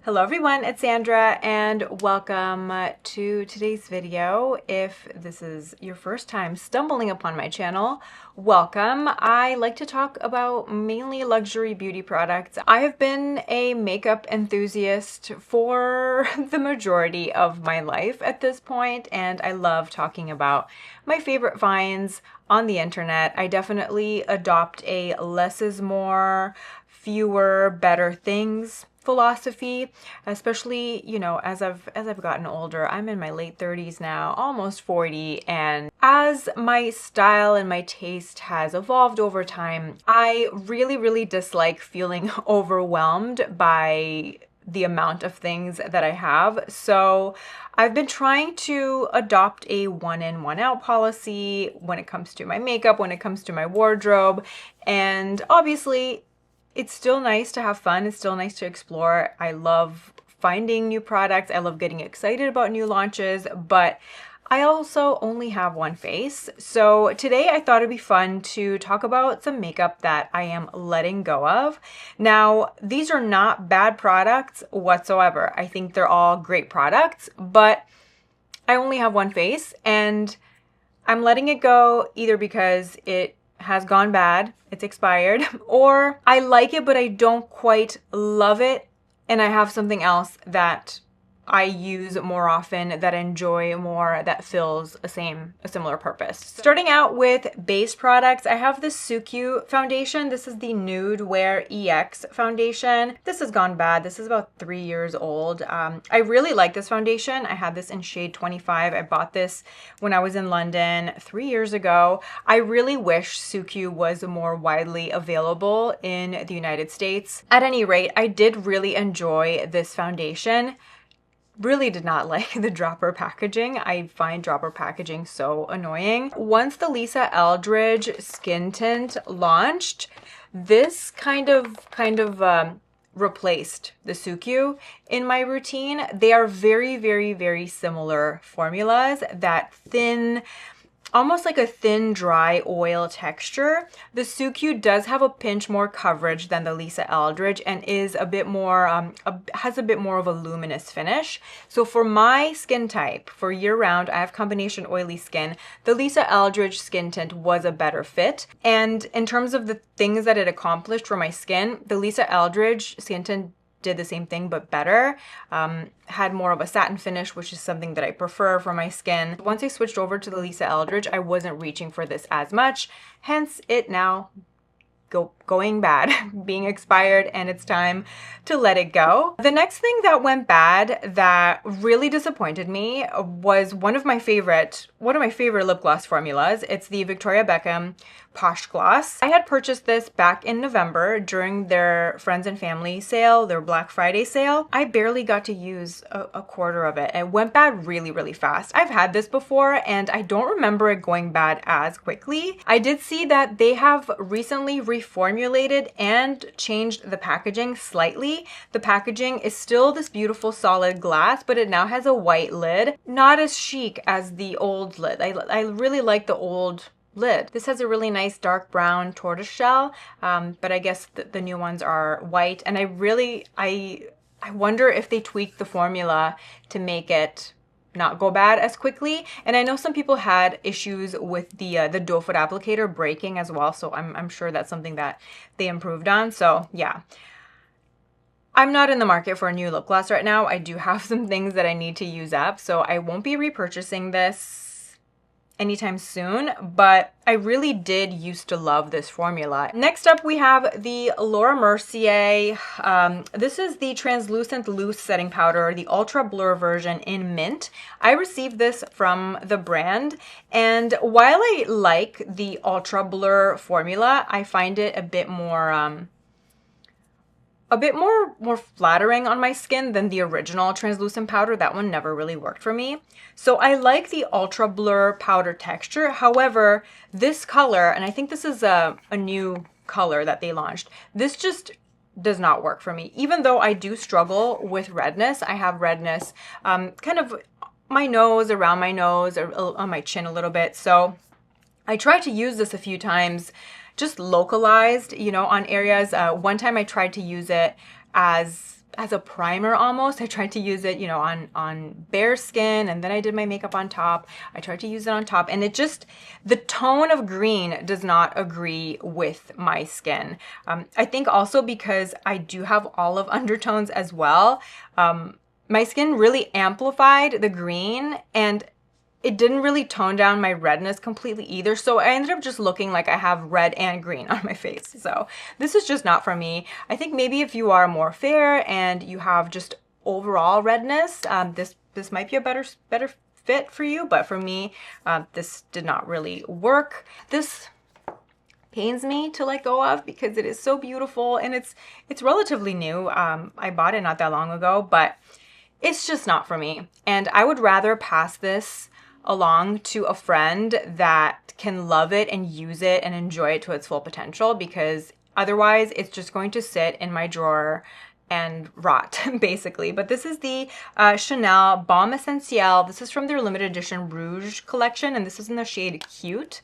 Hello everyone, it's Sandra and welcome to today's video. If this is your first time stumbling upon my channel, welcome. I like to talk about mainly luxury beauty products. I have been a makeup enthusiast for the majority of my life at this point, and I love talking about my favorite finds on the internet. I definitely adopt a less is more, fewer, better things philosophy, especially, as I've gotten older. I'm in my late 30s now, almost 40, and as my style and my taste has evolved over time, I really dislike feeling overwhelmed by the amount of things that I have. So I've been trying to adopt a one in, one out policy when it comes to my makeup, when it comes to my wardrobe, and obviously it's still nice to have fun. It's still nice to explore. I love finding new products. I love getting excited about new launches, but I also only have one face. So today I thought it'd be fun to talk about some makeup that I am letting go of. Now, these are not bad products whatsoever. I think they're all great products, but I only have one face and I'm letting it go either because it has gone bad, it's expired, or I like it but I don't quite love it and I have something else that I use more often, that I enjoy more, that fills a similar purpose. Starting out with base products, I have this Sukyou foundation. This is the Nude Wear EX foundation. This has gone bad. This is about 3 years old. I really like this foundation. I had this in shade 25. I bought this when I was in London 3 years ago. I really wish Sukyou was more widely available in the United States. At any rate, I did really enjoy this foundation. Really did not like the dropper packaging. I find dropper packaging so annoying. Once the Lisa Eldridge skin tint launched, this kind of replaced the Sukyou in my routine. They are very similar formulas. That thin, almost like a thin, dry oil texture. The Sukyou does have a pinch more coverage than the Lisa Eldridge and is a bit more, has a bit more of a luminous finish. So for my skin type, for year-round, I have combination oily skin. The Lisa Eldridge skin tint was a better fit. And in terms of the things that it accomplished for my skin, the Lisa Eldridge skin tint did the same thing but better. Had more of a satin finish, which is something that I prefer for my skin. Once I switched over to the Lisa Eldridge, I wasn't reaching for this as much, hence it now going bad, being expired, and it's time to let it go. The next thing that went bad that really disappointed me was one of my favorite lip gloss formulas. It's the Victoria Beckham Posh Gloss. I had purchased this back in November during their Friends and Family sale, their Black Friday sale. I barely got to use a quarter of it. It went bad really fast. I've had this before and I don't remember it going bad as quickly. I did see that they have recently reformulated and changed the packaging slightly. The packaging is still this beautiful solid glass, but it now has a white lid. Not as chic as the old lid. I really like the old lid. This has a really nice dark brown tortoise shell, but I guess the new ones are white, and I wonder if they tweaked the formula to make it not go bad as quickly. And I know some people had issues with the doe foot applicator breaking as well, so I'm sure that's something that they improved on. So yeah, I'm not in the market for a new lip gloss right now. I do have some things that I need to use up, so I won't be repurchasing this anytime soon, but I really did used to love this formula. Next up, we have the Laura Mercier. This is the translucent loose setting powder, the ultra blur version in mint. I received this from the brand, and while I like the ultra blur formula, I find it a bit more flattering on my skin than the original translucent powder. That one never really worked for me. So I like the ultra blur powder texture. However, this color, and I think this is a new color that they launched, this just does not work for me. Even though I do struggle with redness, I have redness kind of my nose, around my nose, or on my chin a little bit. So I tried to use this a few times, just localized, on areas. One time I tried to use it as as a primer almost. I tried to use it, you know, on bare skin, and then I did my makeup on top. I tried to use it on top, and it just, the tone of green does not agree with my skin. I think also because I do have olive undertones as well, my skin really amplified the green, and it didn't really tone down my redness completely either. So I ended up just looking like I have red and green on my face. So this is just not for me. I think maybe if you are more fair and you have just overall redness, this might be a better fit for you. But for me, this did not really work. This pains me to let go of because it is so beautiful, and it's relatively new. I bought it not that long ago, but it's just not for me. And I would rather pass this along to a friend that can love it and use it and enjoy it to its full potential, because otherwise it's just going to sit in my drawer and rot basically. But this is the Chanel Baume Essentiel. This is from their limited edition Rouge collection, and this is in the shade Cute.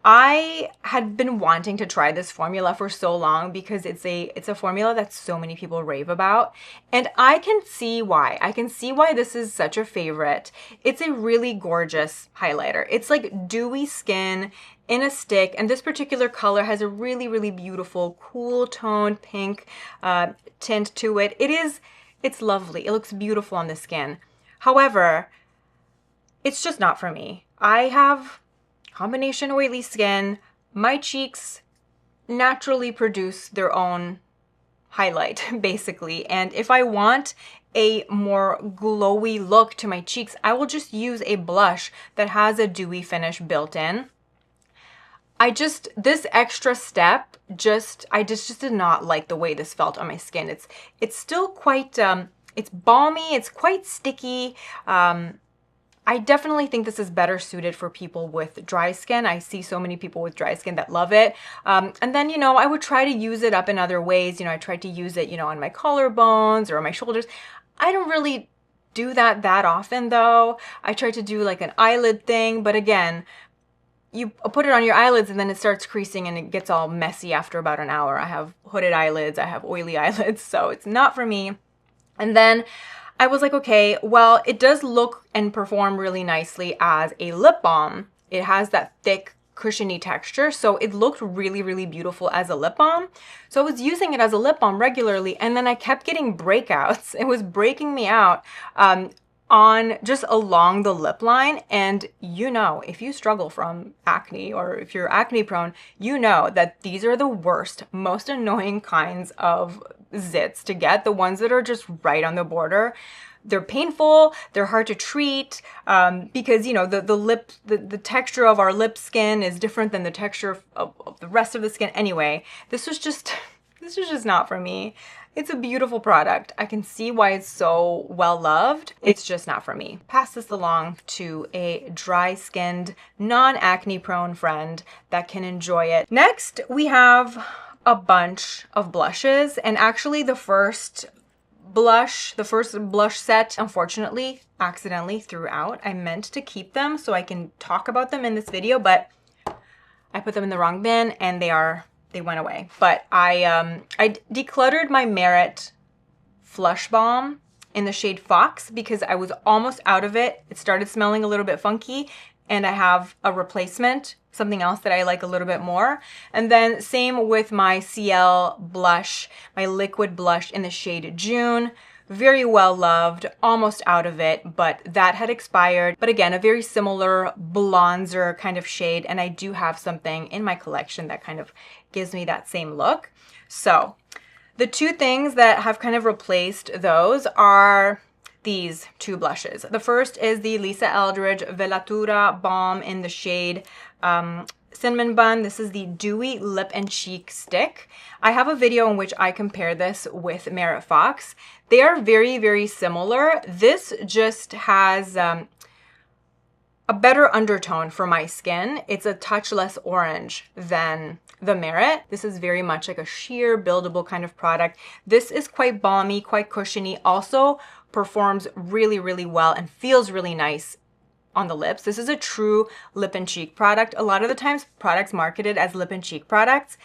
I had been wanting to try this formula for so long because it's a formula that so many people rave about, and I can see why. I can see why this is such a favorite. It's a really gorgeous highlighter. It's like dewy skin in a stick, and this particular color has a really, really beautiful cool toned pink tint to it. It's lovely. It looks beautiful on the skin. However, it's just not for me. I have combination oily skin. My cheeks naturally produce their own highlight, basically. And if I want a more glowy look to my cheeks, I will just use a blush that has a dewy finish built in. This extra step, I just did not like the way this felt on my skin. It's still quite, it's balmy, it's quite sticky. I definitely think this is better suited for people with dry skin. I see so many people with dry skin that love it. And then, you know, I would try to use it up in other ways. You know, I tried to use it, you know, on my collarbones or on my shoulders. I don't really do that often though. I tried to do like an eyelid thing, but again, you put it on your eyelids and then it starts creasing and it gets all messy after about an hour. I have hooded eyelids, I have oily eyelids, so it's not for me. And then I was like, okay, well, it does look and perform really nicely as a lip balm. It has that thick, cushiony texture, so it looked really, really beautiful as a lip balm. So I was using it as a lip balm regularly, and then I kept getting breakouts. It was breaking me out on just along the lip line. And you know, if you struggle from acne or if you're acne prone, you know that these are the worst, most annoying kinds of zits to get, the ones that are just right on the border. They're painful, they're hard to treat, because, you know, the texture of our lip skin is different than the texture of the rest of the skin. Anyway, this was just not for me. It's a beautiful product. I can see why it's so well loved. It's just not for me. Pass this along to a dry-skinned, non-acne prone friend that can enjoy it. Next, we have a bunch of blushes, and actually the first blush set, unfortunately, accidentally threw out. I meant to keep them so I can talk about them in this video, but I put them in the wrong bin and they went away. But I decluttered my Merit Flush Balm in the shade Fox because I was almost out of it. It started smelling a little bit funky, and I have a replacement, something else that I like a little bit more. And then same with my CL blush, my liquid blush in the shade June. Very well loved, almost out of it, but that had expired. But again, a very similar bronzer kind of shade, and I do have something in my collection that kind of gives me that same look. So the two things that have kind of replaced those are these two blushes. The first is the Lisa Eldridge Velatura Balm in the shade Cinnamon Bun. This is the Dewy Lip and Cheek Stick. I have a video in which I compare this with Merit Fox. They are very, very similar. This just has a better undertone for my skin. It's a touch less orange than the Merit. This is very much like a sheer buildable kind of product. This is quite balmy, quite cushiony, also performs really, really well and feels really nice on the lips. This is a true lip and cheek product. A lot of the times products marketed as lip and cheek products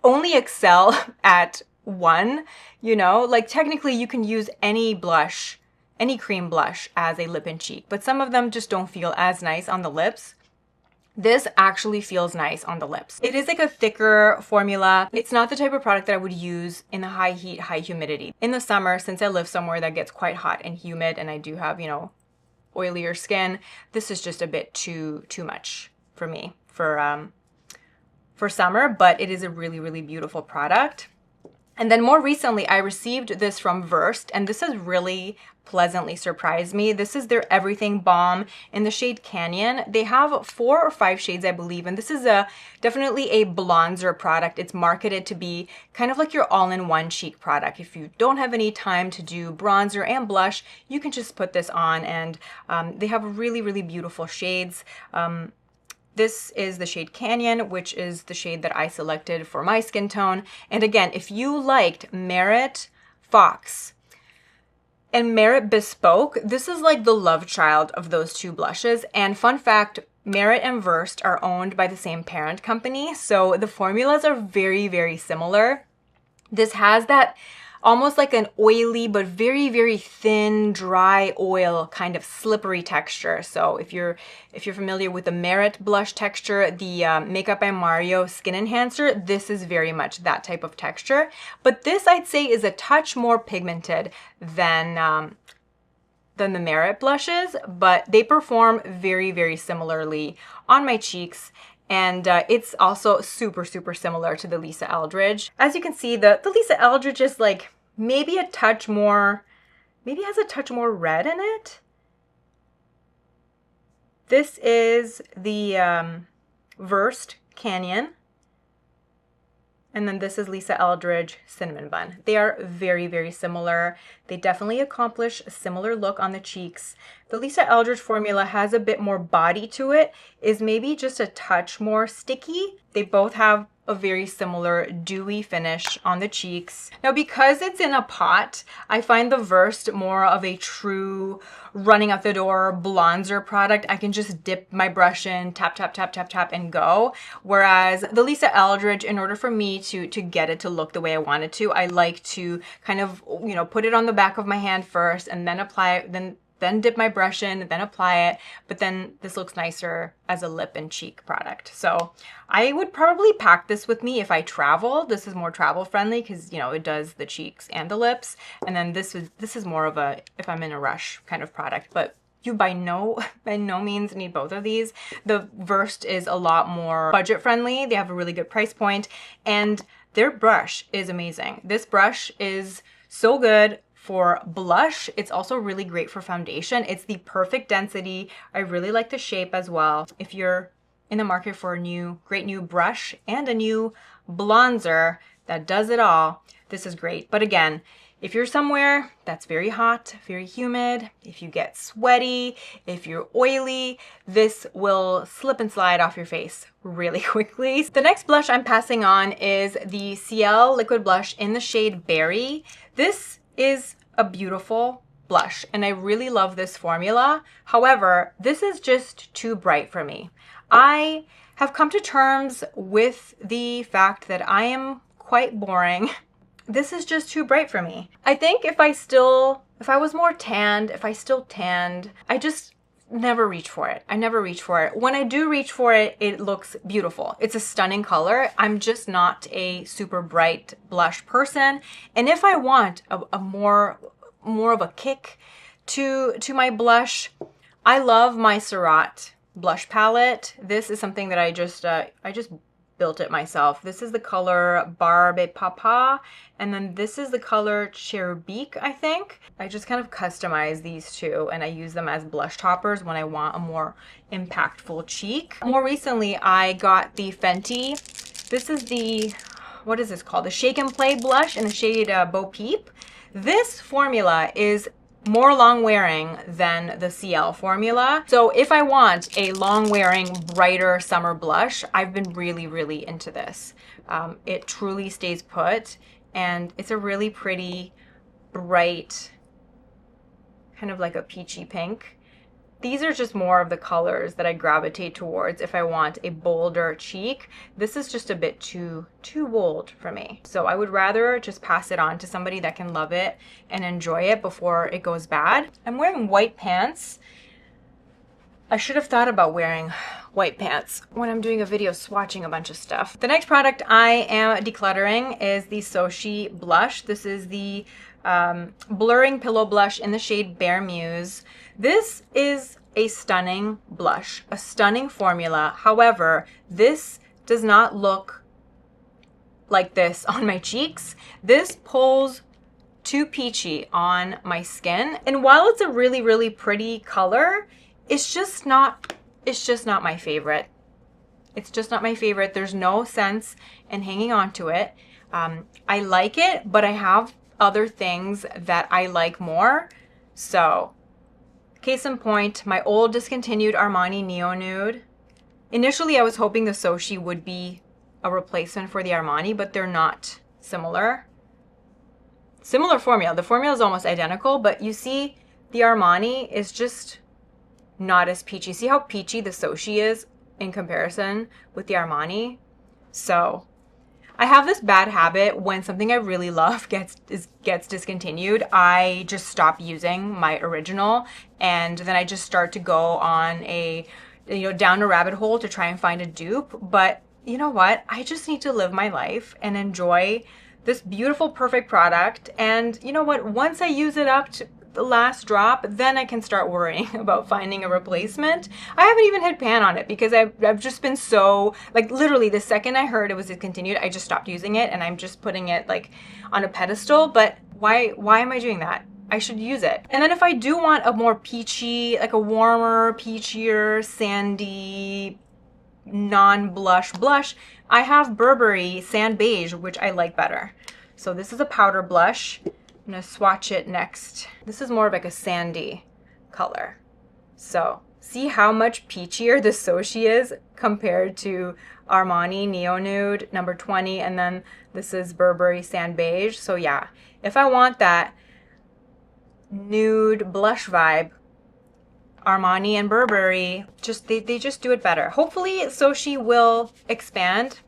only excel at one, you know? Like technically you can use any blush, any cream blush as a lip and cheek, but some of them just don't feel as nice on the lips. This actually feels nice on the lips. It is like a thicker formula. It's not the type of product that I would use in the high heat, high humidity. In the summer, since I live somewhere that gets quite hot and humid and I do have, you know, oilier skin, this is just a bit too much for me for summer, but it is a really, really beautiful product. And then more recently, I received this from Versed, and this has really pleasantly surprised me. This is their Everything Balm in the shade Canyon. They have 4 or 5 shades, I believe, and this is definitely a bronzer product. It's marketed to be kind of like your all-in-one cheek product. If you don't have any time to do bronzer and blush, you can just put this on, and they have really, really beautiful shades. This is the shade Canyon, which is the shade that I selected for my skin tone. And again, if you liked Merit Fox and Merit Bespoke, this is like the love child of those two blushes. And fun fact, Merit and Versed are owned by the same parent company, so the formulas are very, very similar. This has that almost like an oily but very, very thin, dry oil kind of slippery texture. So if you're familiar with the Merit blush texture, the Makeup by Mario Skin Enhancer, this is very much that type of texture. But this, I'd say, is a touch more pigmented than the Merit blushes, but they perform very, very similarly on my cheeks. And it's also super, super similar to the Lisa Eldridge. As you can see, the Lisa Eldridge is like maybe a touch more, maybe has a touch more red in it. This is the Versed Canyon. And then this is Lisa Eldridge Cinnamon Bun. They are very, very similar. They definitely accomplish a similar look on the cheeks. The Lisa Eldridge formula has a bit more body to it, is maybe just a touch more sticky. They both have a very similar dewy finish on the cheeks. Now, because it's in a pot, I find the Versed more of a true running out the door bronzer product. I can just dip my brush in, tap, tap, tap, tap, tap, and go. Whereas the Lisa Eldridge, in order for me to get it to look the way I want it to, I like to kind of, you know, put it on the back of my hand first and then apply it, then dip my brush in, then apply it, but then this looks nicer as a lip and cheek product. So I would probably pack this with me if I travel. This is more travel friendly because, you know, it does the cheeks and the lips. And then this is more of a, if I'm in a rush kind of product, but you by no means need both of these. The Versed is a lot more budget friendly. They have a really good price point and their brush is amazing. This brush is so good for blush. It's also really great for foundation. It's the perfect density. I really like the shape as well. If you're in the market for a great new brush and a new bronzer that does it all, this is great. But again, if you're somewhere that's very hot, very humid, if you get sweaty, if you're oily, this will slip and slide off your face really quickly. The next blush I'm passing on is the Ciel Liquid Blush in the shade Berry. This is a beautiful blush and I really love this formula. However, this is just too bright for me. I have come to terms with the fact that I am quite boring. This is just too bright for me. I think if I was more tanned, if I still tanned, I just never reach for it. I never reach for it. When I do reach for it, it looks beautiful. It's a stunning color. I'm just not a super bright blush person. And if I want a more of a kick to my blush, I love my Surratt blush palette. This is something that I just built it myself. This is the color Barbe Papa, and then this is the color Cherubique, I think. I just kind of customize these two and I use them as blush toppers when I want a more impactful cheek. More recently, I got the Fenty. This is the, what is this called? The Shake and Play blush in the shade Bo Peep. This formula is more long wearing than the Ciel formula. So if I want a long wearing, brighter summer blush, I've been really, really into this. It truly stays put and it's a really pretty, bright, kind of like a peachy pink. these are just more of the colors that I gravitate towards if I want a bolder cheek. This is just a bit too bold for me. So I would rather just pass it on to somebody that can love it and enjoy it before it goes bad. I'm wearing white pants. I should have thought about wearing white pants when I'm doing a video swatching a bunch of stuff. The next product I am decluttering is the Surratt Blush. This is the Blurring Pillow Blush in the shade Bare Muse. This is a stunning blush, a stunning formula. However, this does not look like this on my cheeks. This pulls too peachy on my skin. And while it's a really, really pretty color, it's just not my favorite. It's just not my favorite. There's no sense in hanging on to it. I like it, but I have other things that I like more. So, case in point, my old discontinued Armani Neo Nude. Initially, I was hoping the Surratt would be a replacement for the Armani, but they're not similar. Similar formula. The formula is almost identical, but you see, the Armani is just not as peachy. See how peachy the Surratt is in comparison with the Armani? So I have this bad habit when something I really love gets discontinued. I just stop using my original, and then I just start to go on down a rabbit hole to try and find a dupe. But you know what? I just need to live my life and enjoy this beautiful, perfect product. And you know what? Once I use it up to the last drop, then I can start worrying about finding a replacement. I haven't even hit pan on it because I've just been so, like, literally the second I heard it was discontinued, I just stopped using it, and I'm just putting it like on a pedestal. But why am I doing that? I should use it. And then if I do want a more peachy, like a warmer, peachier, sandy, non-blush blush, I have Burberry Sand Beige, which I like better. So this is a powder blush. I'm gonna swatch it next. This is more of like a sandy color. So see how much peachier the Surratt is compared to Armani Neo Nude number 20, and then this is Burberry Sand Beige. So yeah, if I want that nude blush vibe, Armani and Burberry, they just do it better. Hopefully Surratt will expand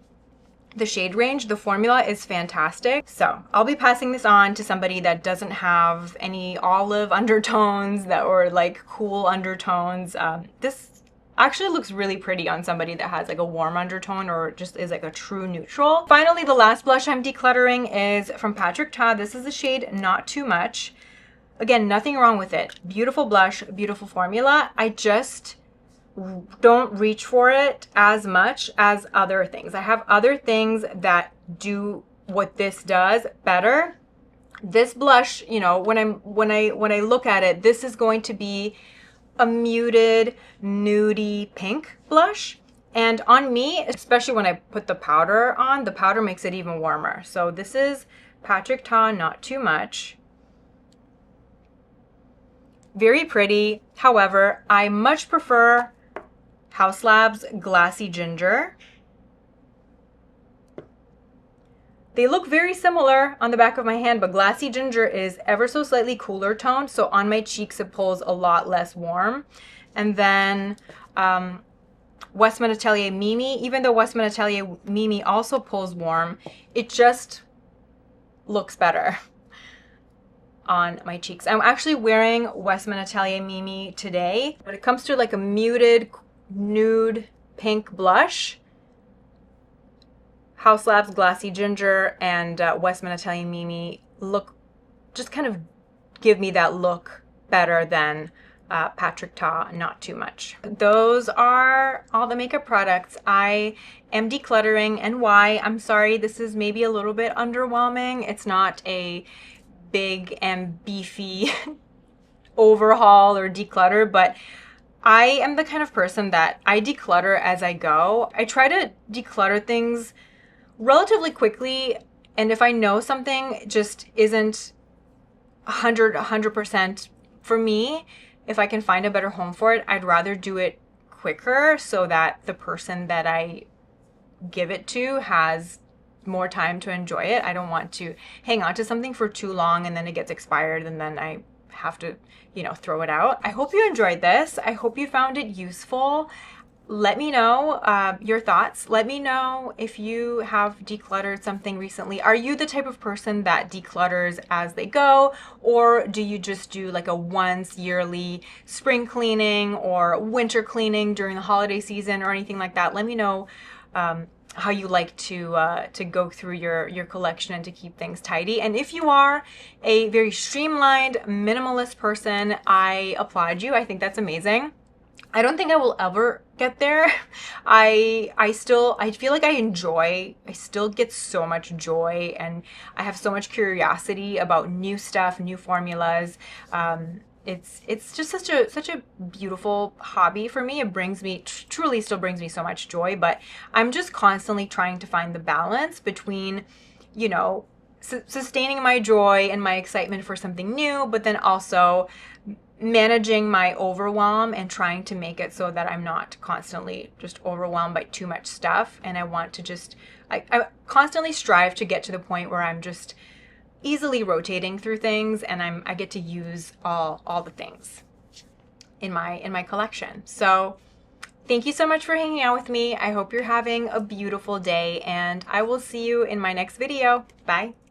the shade range. The formula is fantastic. So I'll be passing this on to somebody that doesn't have any olive undertones or like cool undertones. This actually looks really pretty on somebody that has like a warm undertone or just is like a true neutral. Finally, the last blush I'm decluttering is from Patrick Ta. This is the shade Not Too Much. Again, nothing wrong with it. Beautiful blush, beautiful formula. I just don't reach for it as much as other things. I have other things that do what this does better. This blush, you know, when I look at it, this is going to be a muted, nudie pink blush. And on me, especially when I put the powder on, the powder makes it even warmer. So this is Patrick Ta Not Too Much. Very pretty. However, I much prefer Haus Labs Glassy Ginger. They look very similar on the back of my hand, but Glassy Ginger is ever so slightly cooler toned, so on my cheeks it pulls a lot less warm. And then Westman Atelier Mimi, even though Westman Atelier Mimi also pulls warm, it just looks better on my cheeks. I'm actually wearing Westman Atelier Mimi today. When it comes to like a muted nude pink blush, Haus Labs Glassy Ginger and Westman Atelier Mimi just kind of give me that look better than Patrick Ta Not Too Much. Those are all the makeup products I am decluttering. And why? I'm sorry, this is maybe a little bit underwhelming. It's not a big and beefy overhaul or declutter, but I am the kind of person that I declutter as I go. I try to declutter things relatively quickly, and if I know something just isn't 100% for me, if I can find a better home for it, I'd rather do it quicker so that the person that I give it to has more time to enjoy it. I don't want to hang on to something for too long and then it gets expired and then I have to, you know, throw it out. I hope you enjoyed this. I hope you found it useful. Let me know your thoughts. Let me know if you have decluttered something recently. Are you the type of person that declutters as they go, or do you just do like a once yearly spring cleaning or winter cleaning during the holiday season or anything like that? Let me know how you like to go through your collection and to keep things tidy. And if you are a very streamlined, minimalist person, I applaud you. I think that's amazing. I don't think I will ever get there. I feel like I still get so much joy, and I have so much curiosity about new stuff, new formulas. It's just such a beautiful hobby for me. It brings me, truly still brings me so much joy, but I'm just constantly trying to find the balance between, you know, sustaining my joy and my excitement for something new, but then also managing my overwhelm and trying to make it so that I'm not constantly just overwhelmed by too much stuff. And I want to just, I constantly strive to get to the point where I'm just easily rotating through things, and I get to use all the things in my collection. So thank you so much for hanging out with me. I hope you're having a beautiful day, and I will see you in my next video. Bye.